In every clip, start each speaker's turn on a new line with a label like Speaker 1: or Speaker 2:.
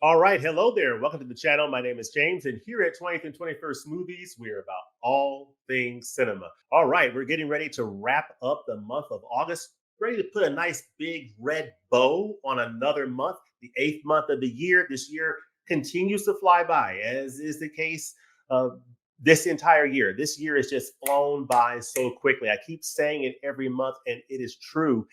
Speaker 1: All right, hello there. Welcome to the channel. My name is James, and here at 20th and 21st Movies, we're about all things cinema. All right, we're getting ready to wrap up the month of August, ready to put a nice big red bow on another month, the eighth month of the year. This year continues to fly by, as is the case this entire year. This year has just flown by so quickly. I keep saying it every month, and it is true.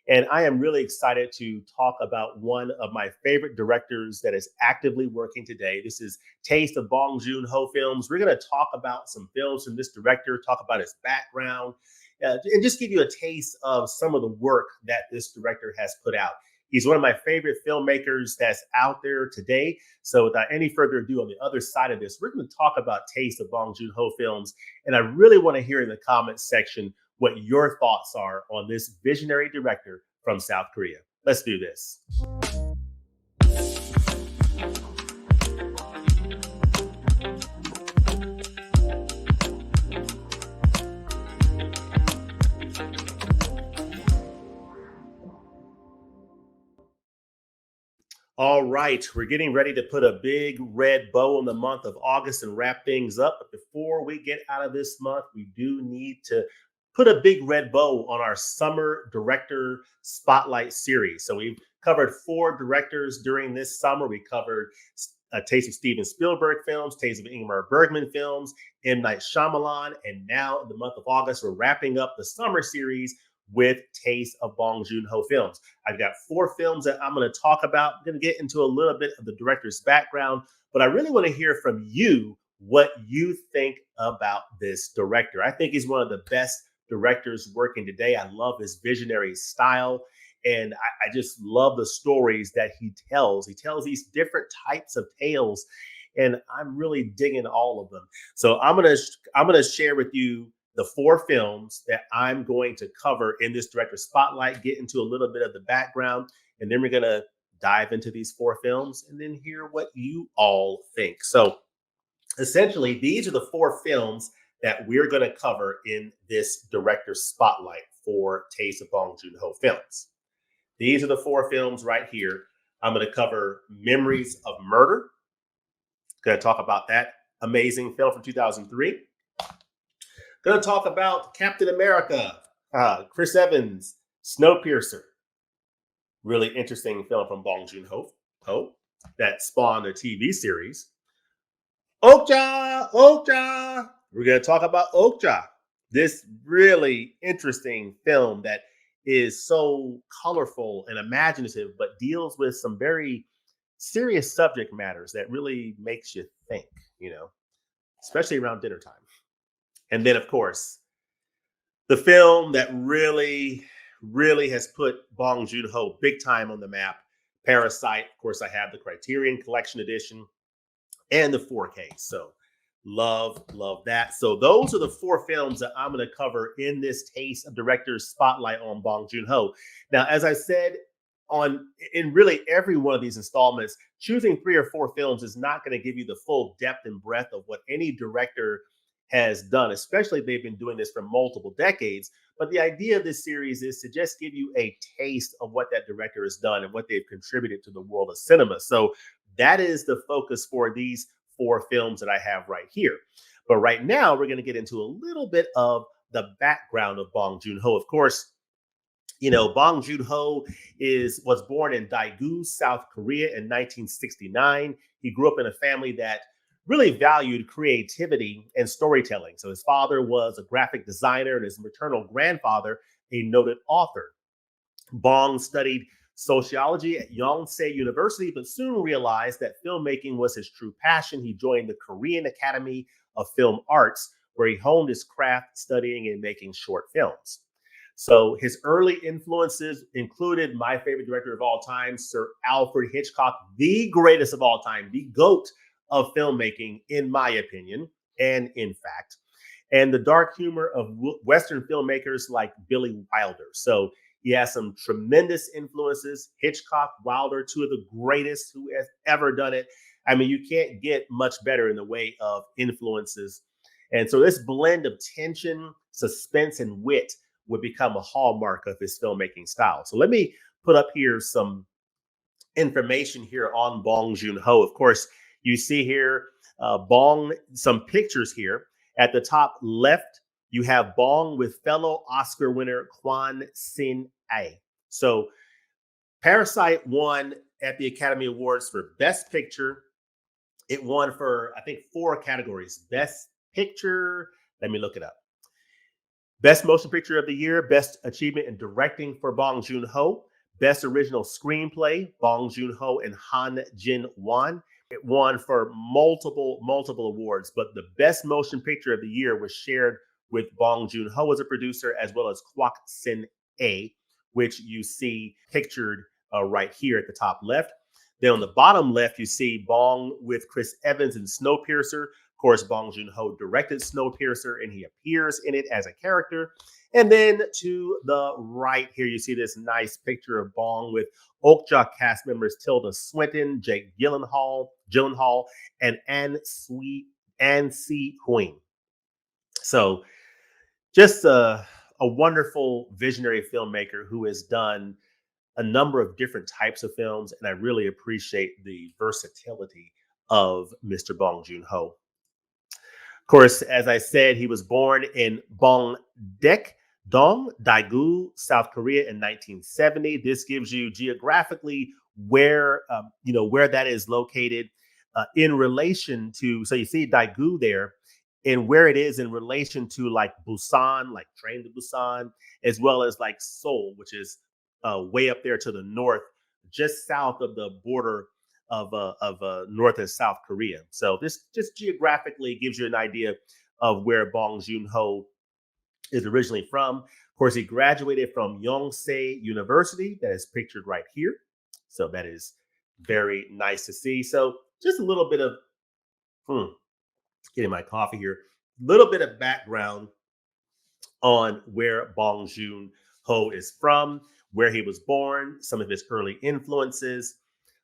Speaker 1: And I am really excited to talk about one of my favorite directors that is actively working today. This is Taste of Bong Joon-Ho Films. We're going to talk about some films from this director, talk about his background, and just give you a taste of some of the work that this director has put out. He's one of my favorite filmmakers that's out there today. So without any further ado, on the other side of this, we're going to talk about Taste of Bong Joon-Ho Films. And I really want to hear in the comments section what your thoughts are on this visionary director from South Korea. Let's do this. All right, we're getting ready to put a big red bow on the month of August and wrap things up. But before we get out of this month, we do need to put a big red bow on our summer director spotlight series. So we've covered 4 directors during this summer. We covered a Taste of Steven Spielberg films, Taste of Ingmar Bergman films, M. Night Shyamalan, and now in the month of August, we're wrapping up the summer series with Taste of Bong Joon-Ho Films. I've got 4 films that I'm going to talk about. I'm going to get into a little bit of the director's background, but I really want to hear from you what you think about this director. I think he's one of the best directors working today. I love his visionary style, and I just love the stories that he tells. He tells these different types of tales, and I'm really digging all of them. So I'm gonna share with you the 4 films that I'm going to cover in this director spotlight, get into a little bit of the background, and then we're going to dive into these 4 films and then hear what you all think. So essentially, these are the 4 films that we're going to cover in this director spotlight for Taste of Bong Joon-Ho Films. These are the 4 films right here. I'm going to cover Memories of Murder. Going to talk about that amazing film from 2003. Going to talk about Captain America, Chris Evans, Snowpiercer. Really interesting film from Bong Joon-Ho that spawned a TV series. Okja. We're going to talk about Okja. This really interesting film that is so colorful and imaginative, but deals with some very serious subject matters that really makes you think, especially around dinner time. And then, of course, the film that really has put Bong Joon-Ho big time on the map, Parasite. Of course, I have the Criterion Collection edition and the 4K. So love that. So those are the 4 films that I'm going to cover in this Taste of Directors Spotlight on Bong Joon-Ho. Now, as I said, in really every one of these installments, choosing 3 or 4 films is not going to give you the full depth and breadth of what any director has done, especially if they've been doing this for multiple decades. But the idea of this series is to just give you a taste of what that director has done and what they've contributed to the world of cinema. So that is the focus for these 4 films that I have right here. But right now, we're going to get into a little bit of the background of Bong Joon-Ho. Of course, Bong Joon-Ho was born in Daegu, South Korea in 1969. He grew up in a family that really valued creativity and storytelling. So his father was a graphic designer and his maternal grandfather, a noted author. Bong studied sociology at Yonsei University, but soon realized that filmmaking was his true passion. He joined the Korean Academy of Film Arts, where he honed his craft studying and making short films. So his early influences included my favorite director of all time, Sir Alfred Hitchcock, the greatest of all time, the GOAT of filmmaking, in my opinion, and in fact, and the dark humor of Western filmmakers like Billy Wilder. So he has some tremendous influences. Hitchcock, Wilder, 2 of the greatest who has ever done it. I mean, you can't get much better in the way of influences. And so this blend of tension, suspense, and wit would become a hallmark of his filmmaking style. So let me put up here some information here on Bong Joon-ho. Of course, you see here some pictures here. At the top left, you have Bong with fellow Oscar winner Kwan Sin-ae. So Parasite won at the Academy Awards for Best Picture. It won for, I think, 4 categories. Best Picture, let me look it up. Best Motion Picture of the Year, Best Achievement in Directing for Bong Joon-ho, Best Original Screenplay, Bong Joon-ho and Han Jin-won. It won for multiple awards, but the Best Motion Picture of the Year was shared with Bong Joon-ho as a producer, as well as Kwak Sin-ae, which you see pictured right here at the top left. Then on the bottom left, you see Bong with Chris Evans in Snowpiercer. Of course, Bong Joon-ho directed Snowpiercer, and he appears in it as a character. And then to the right here, you see this nice picture of Bong with Okja cast members Tilda Swinton, Jake Gyllenhaal, and Anne C. Queen. So just a wonderful visionary filmmaker who has done a number of different types of films, and I really appreciate the versatility of Mr. Bong Joon-ho. Of course, as I said, he was born in Bongdaek-dong, Daegu, South Korea in 1970. This gives you geographically where where that is located in relation to. So you see Daegu there, and where it is in relation to like Busan, like Train to Busan, as well as like Seoul, which is way up there to the north, just south of the border of North and South Korea. So this just geographically gives you an idea of where Bong Joon-ho is originally from. Of course, he graduated from Yonsei University, that is pictured right here. So that is very nice to see. So just a little bit of getting my coffee here, a little bit of background on where Bong Joon-ho is from, where he was born, some of his early influences.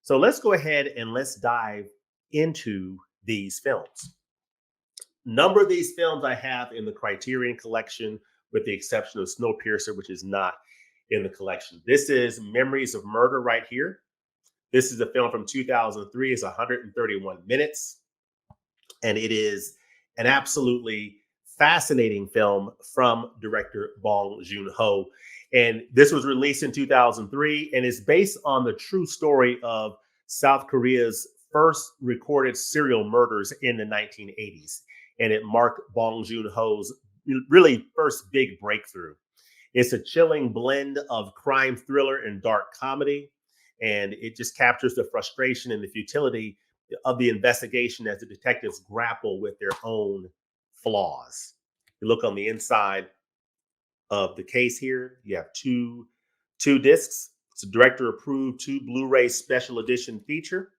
Speaker 1: So let's go ahead and let's dive into these films. Number of these films I have in the Criterion Collection, with the exception of Snowpiercer, which is not in the collection. This is Memories of Murder right here. This is a film from 2003. It's 131 minutes. And it is an absolutely fascinating film from director Bong Joon-ho. And this was released in 2003 and is based on the true story of South Korea's first recorded serial murders in the 1980s. And it marked Bong Joon-ho's really first big breakthrough. It's a chilling blend of crime thriller and dark comedy. And it just captures the frustration and the futility of the investigation as the detectives grapple with their own flaws. You look on the inside of the case here, you have two discs. It's a director approved 2 Blu-ray special edition feature.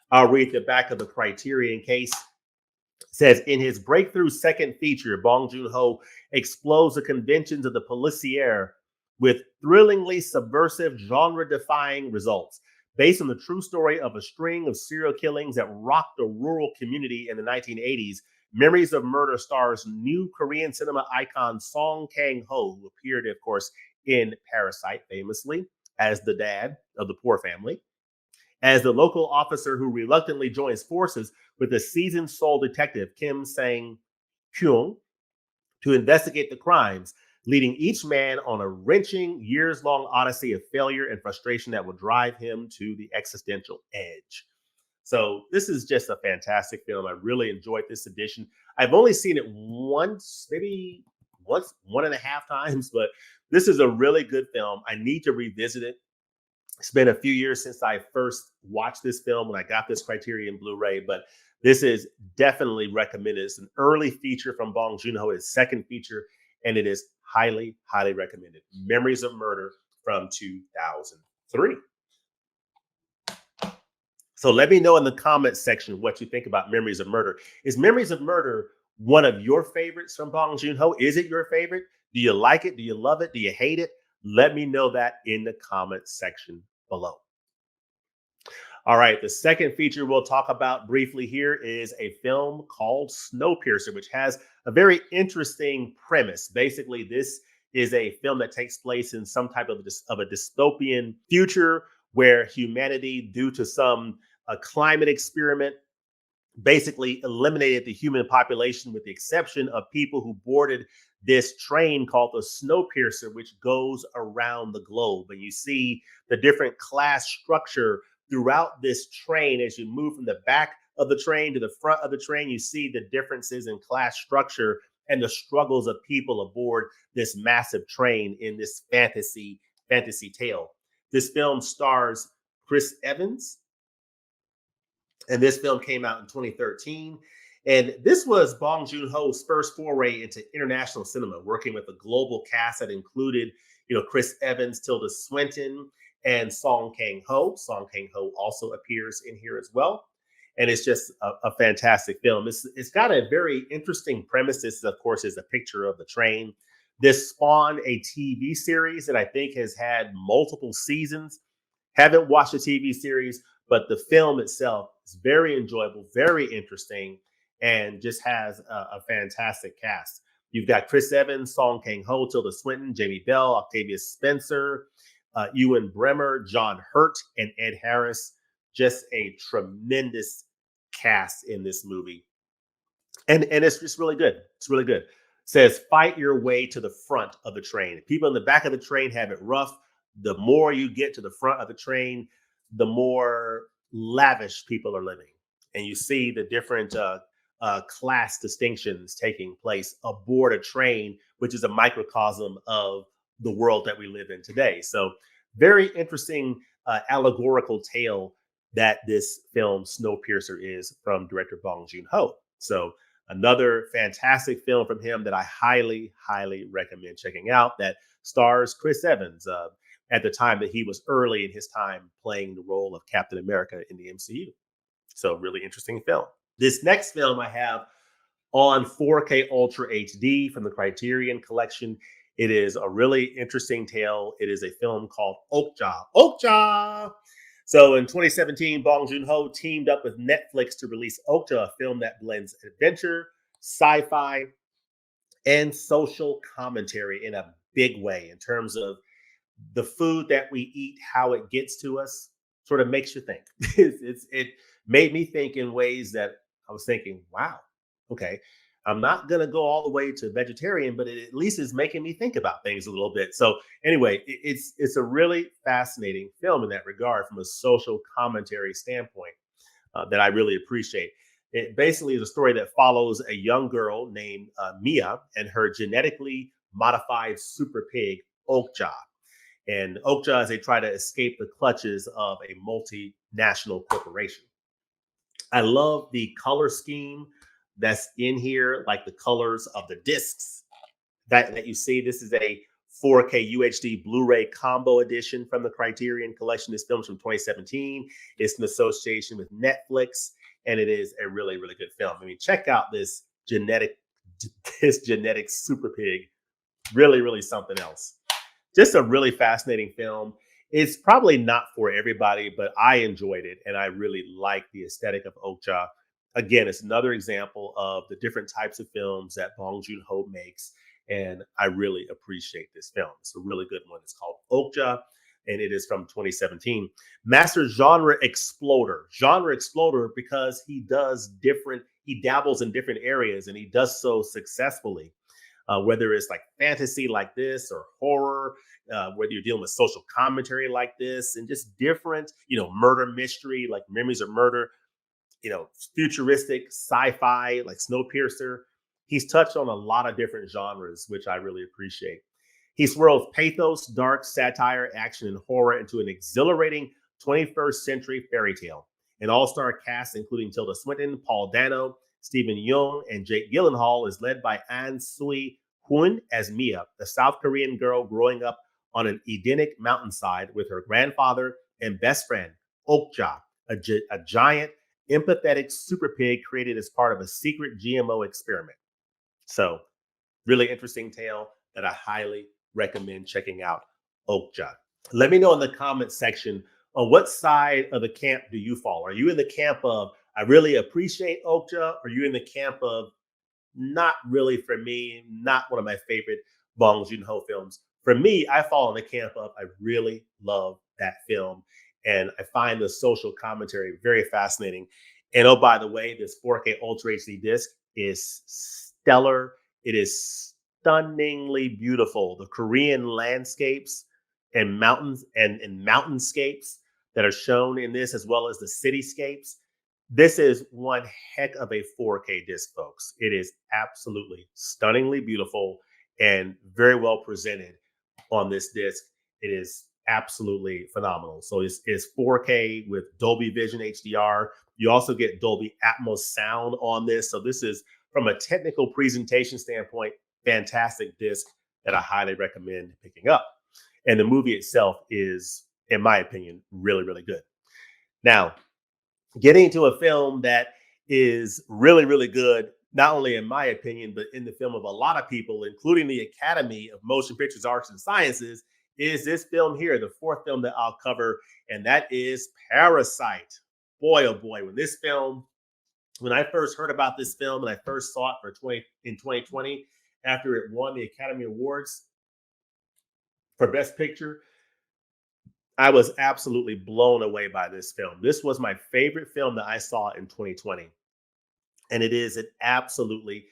Speaker 1: I'll read the back of the Criterion case. It says, in his breakthrough second feature, Bong Joon-ho explodes the conventions of the policière with thrillingly subversive, genre-defying results. Based on the true story of a string of serial killings that rocked a rural community in the 1980s, Memories of Murder stars new Korean cinema icon Song Kang-ho, who appeared, of course, in Parasite, famously, as the dad of the poor family, as the local officer who reluctantly joins forces with the seasoned soul detective Kim Sang-kyung to investigate the crimes, leading each man on a wrenching, years-long odyssey of failure and frustration that will drive him to the existential edge. So this is just a fantastic film. I really enjoyed this edition. I've only seen it once, maybe once, 1.5 times, but this is a really good film. I need to revisit it. It's been a few years since I first watched this film when I got this Criterion Blu-ray, but this is definitely recommended. It's an early feature from Bong Joon-ho, his second feature, and it is highly, highly recommended. Memories of Murder from 2003. So let me know in the comments section what you think about Memories of Murder. Is Memories of Murder one of your favorites from Bong Joon-ho? Is it your favorite? Do you like it? Do you love it? Do you hate it? Let me know that in the comments section below. All right, the second feature we'll talk about briefly here is a film called Snowpiercer, which has a very interesting premise. Basically, this is a film that takes place in some type of a dystopian future where humanity, due to some climate experiment, basically eliminated the human population with the exception of people who boarded this train called the Snowpiercer, which goes around the globe. And you see the different class structure throughout this train as you move from the back of the train to the front of the train. You see the differences in class structure and the struggles of people aboard this massive train in this fantasy tale. This film stars Chris Evans, and this film came out in 2013. And this was Bong Joon-ho's first foray into international cinema, working with a global cast that included, Chris Evans, Tilda Swinton, and Song Kang-ho. Song Kang-ho also appears in here as well. And it's just a fantastic film. It's got a very interesting premise. This, of course, is a picture of the train. This spawned a TV series that I think has had multiple seasons. Haven't watched the TV series, but the film itself is very enjoyable, very interesting, and just has a fantastic cast. You've got Chris Evans, Song Kang-ho, Tilda Swinton, Jamie Bell, Octavia Spencer, Ewan Bremer, John Hurt, and Ed Harris. Just a tremendous cast in this movie. And it's just really good. It's really good. It says, fight your way to the front of the train. People in the back of the train have it rough. The more you get to the front of the train, the more lavish people are living. And you see the different class distinctions taking place aboard a train, which is a microcosm of the world that we live in today. So very interesting allegorical tale that this film Snowpiercer is from director Bong Joon-ho. So another fantastic film from him that I highly, highly recommend checking out, that stars Chris Evans at the time that he was early in his time playing the role of Captain America in the MCU. So really interesting film. This next film I have on 4K Ultra HD from the Criterion Collection. It is a really interesting tale. It is a film called Okja. Okja! So in 2017, Bong Joon-ho teamed up with Netflix to release Okja, a film that blends adventure, sci-fi, and social commentary in a big way in terms of the food that we eat, how it gets to us, sort of makes you think. It made me think in ways that I was thinking, wow, okay, I'm not going to go all the way to vegetarian, but it at least is making me think about things a little bit. So anyway, it's a really fascinating film in that regard from a social commentary standpoint that I really appreciate. It basically is a story that follows a young girl named Mia and her genetically modified super pig, Okja. And Okja as they try to escape the clutches of a multinational corporation. I love the color scheme that's in here, like the colors of the discs that you see. This is a 4K UHD Blu-ray combo edition from the Criterion Collection. This film's from 2017. It's in association with Netflix, and it is a really, really good film. I mean, check out this genetic super pig. Really, really something else. Just a really fascinating film. It's probably not for everybody, but I enjoyed it and I really like the aesthetic of Okja. Again, it's another example of the different types of films that Bong Joon-ho makes, and I really appreciate this film. It's a really good one. It's called Okja, and it is from 2017. Master Genre Exploder. Genre Exploder because he dabbles in different areas, and he does so successfully. Whether it's like fantasy like this or horror, whether you're dealing with social commentary like this, and just different, murder mystery like Memories of Murder, futuristic sci-fi like Snowpiercer. He's touched on a lot of different genres, which I really appreciate. He swirls pathos, dark satire, action, and horror into an exhilarating 21st century fairy tale. An all-star cast including Tilda Swinton, Paul Dano, Stephen Yeun, and Jake Gyllenhaal is led by An Sui Hoon as Mia, a South Korean girl growing up on an Edenic mountainside with her grandfather and best friend, Okja, a giant, empathetic super pig created as part of a secret GMO experiment. So, really interesting tale that I highly recommend checking out, Okja. Let me know in the comment section on what side of the camp do you fall. Are you in the camp of I really appreciate Okja? Or are you in the camp of not really for me, not one of my favorite Bong Joon-ho films? For me, I fall in the camp of I really love that film. And I find the social commentary very fascinating. And oh, by the way, this 4K Ultra HD disc is stellar. It is stunningly beautiful. The Korean landscapes and mountains and mountainscapes that are shown in this, as well as the cityscapes. This is one heck of a 4K disc, folks. It is absolutely stunningly beautiful and very well presented on this disc. It is absolutely phenomenal. So it's 4K with Dolby Vision HDR. You also get Dolby Atmos sound on this. So this is, from a technical presentation standpoint, fantastic disc that I highly recommend picking up. And the movie itself is, in my opinion, really, really good. Now, getting into a film that is really, really good, not only in my opinion, but in the film of a lot of people, including the Academy of Motion Pictures Arts and Sciences, is this film here, the fourth film that I'll cover, and that is Parasite. Boy, oh boy, when I first heard about this film and I first saw it in 2020, after it won the Academy Awards for Best Picture, I was absolutely blown away by this film. This was my favorite film that I saw in 2020. And it is an absolutely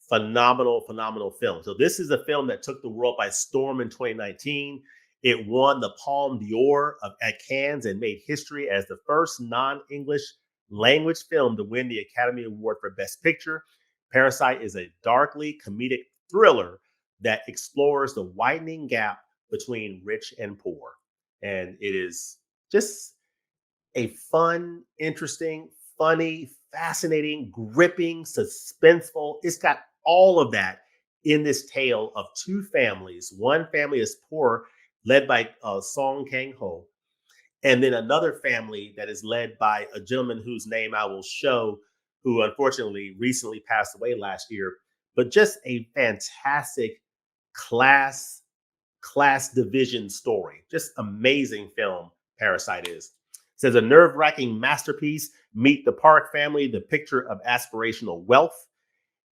Speaker 1: phenomenal, phenomenal film. So this is a film that took the world by storm in 2019. It won the Palme d'Or at Cannes and made history as the first non-English language film to win the Academy Award for Best Picture. Parasite is a darkly comedic thriller that explores the widening gap between rich and poor. And it is just a fun, interesting, funny, fascinating, gripping, suspenseful. It's got all of that in this tale of two families. One family is poor, led by Song Kang-ho, and then another family that is led by a gentleman whose name I will show, who unfortunately recently passed away last year. But just a fantastic class division story. Just amazing film, Parasite is. It says a nerve-wracking masterpiece. Meet the Park family, the picture of aspirational wealth,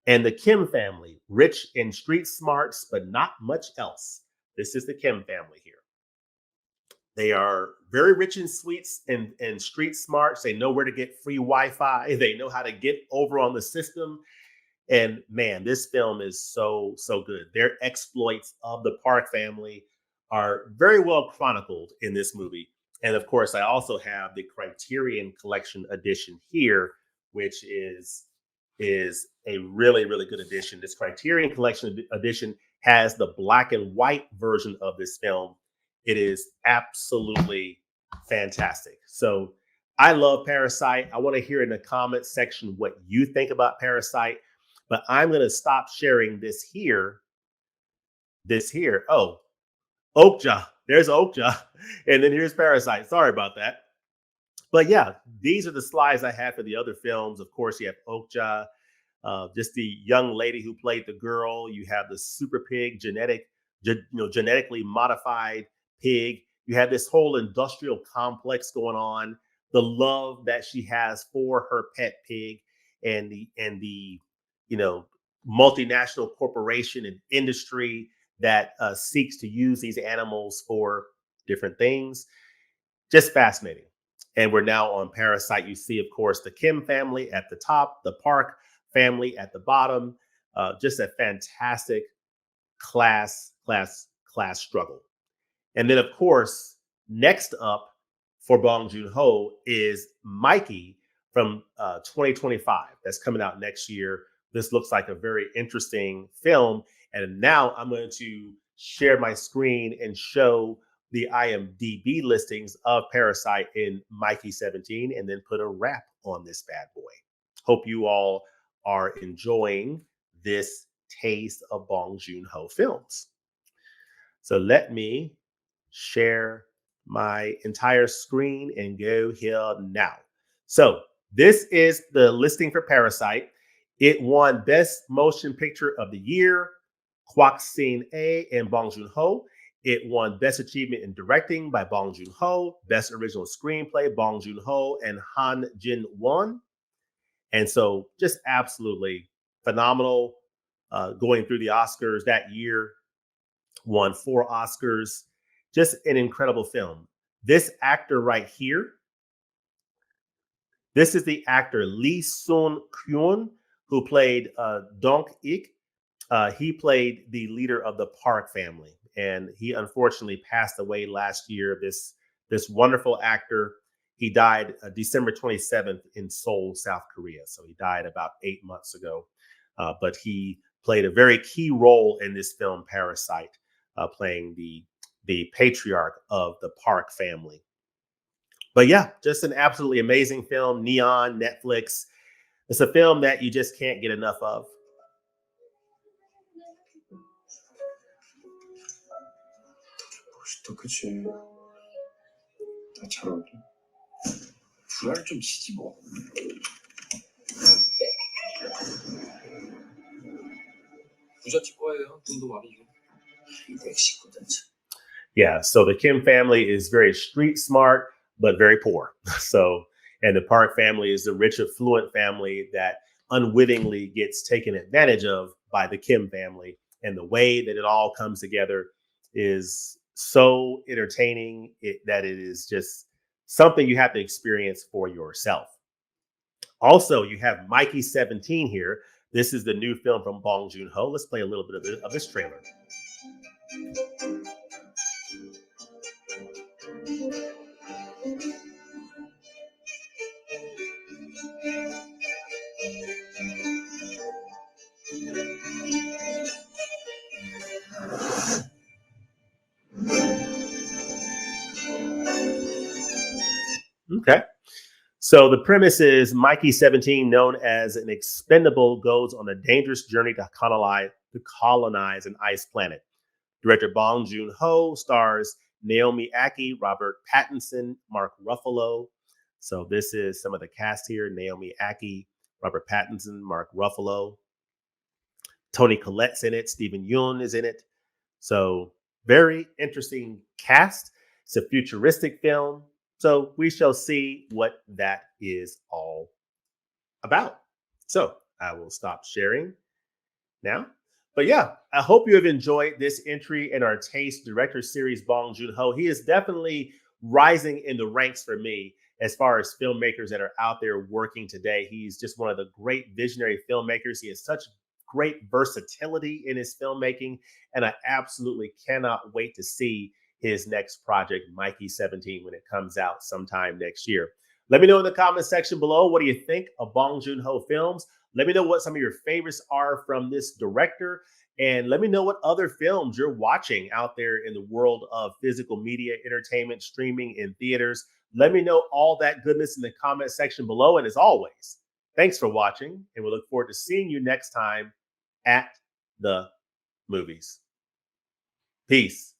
Speaker 1: and the Kim family, rich in street smarts, but not much else. This is the Kim family here. They are very rich in sweets and street smarts. They know where to get free Wi-Fi. They know how to get over on the system. And man, this film is so, so good. Their exploits of the Park family are very well chronicled in this movie. And of course, I also have the Criterion Collection edition here, which is a really, really good edition. This Criterion Collection edition has the black and white version of this film. It is absolutely fantastic. So I love Parasite. I want to hear in the comments section what you think about Parasite, but I'm going to stop sharing this here. This here. Oh, Okja. There's Okja. And then here's Parasite. Sorry about that. But yeah, these are the slides I had for the other films. Of course, you have Okja, just the young lady who played the girl. You have the super pig, genetically modified pig. You have this whole industrial complex going on. The love that she has for her pet pig, and the you know multinational corporation and industry that seeks to use these animals for different things. Just fascinating. And we're now on Parasite. You see, of course, the Kim family at the top, the Park family at the bottom. Just a fantastic class struggle. And then, of course, next up for Bong Joon-ho is Mikey from 2025. That's coming out next year. This looks like a very interesting film. And now I'm going to share my screen and show the IMDb listings of Parasite in Mikey 17, and then put a wrap on this bad boy. Hope you all are enjoying this taste of Bong Joon-ho films. So let me share my entire screen and go here now. So this is the listing for Parasite. It won Best Motion Picture of the Year, Kwak Sin A and Bong Joon-ho. It won Best Achievement in Directing by Bong Joon-ho, Best Original Screenplay, Bong Joon-ho and Han Jin-won. And so just absolutely phenomenal going through the Oscars that year. Won 4 Oscars. Just an incredible film. This actor right here, this is the actor Lee Sun Kyun, who played Dong Ik. He played the leader of the Park family, and he unfortunately passed away last year. This wonderful actor, he died December 27th in Seoul, South Korea. So he died about 8 months ago. But he played a very key role in this film, Parasite, playing the patriarch of the Park family. But yeah, just an absolutely amazing film. Neon, Netflix. It's a film that you just can't get enough of.
Speaker 2: 멋있다, 그치? 다 잘 어울려. 불알 좀 지지 뭐. 부잣집 거예요. 돈도 많이 줘. 이 멕시코든 참.
Speaker 1: Yeah, so the Kim family is very street smart, but very poor. So, and the Park family is the rich, affluent family that unwittingly gets taken advantage of by the Kim family. And the way that it all comes together is so entertaining that it is just something you have to experience for yourself. Also, you have Mikey 17 here. This is the new film from Bong Joon-Ho. Let's play a little bit of this trailer. Okay. So the premise is Mikey 17, known as an expendable, goes on a dangerous journey to colonize an ice planet. Director Bong Joon-Ho stars Naomi Ackie, Robert Pattinson, Mark Ruffalo. So this is some of the cast here: Naomi Ackie, Robert Pattinson, Mark Ruffalo. Toni Collette's in it. Stephen Yeun is in it. So very interesting cast. It's a futuristic film. So we shall see what that is all about. So I will stop sharing now. But yeah, I hope you have enjoyed this entry in our Taste Director Series, Bong Joon-Ho. He is definitely rising in the ranks for me as far as filmmakers that are out there working today. He's just one of the great visionary filmmakers. He has such great versatility in his filmmaking, and I absolutely cannot wait to see his next project, Mikey 17, when it comes out sometime next year. Let me know in the comment section below, what do you think of Bong Joon-Ho Films? Let me know what some of your favorites are from this director. And let me know what other films you're watching out there in the world of physical media, entertainment, streaming, in theaters. Let me know all that goodness in the comment section below. And as always, thanks for watching. And we look forward to seeing you next time at the movies. Peace.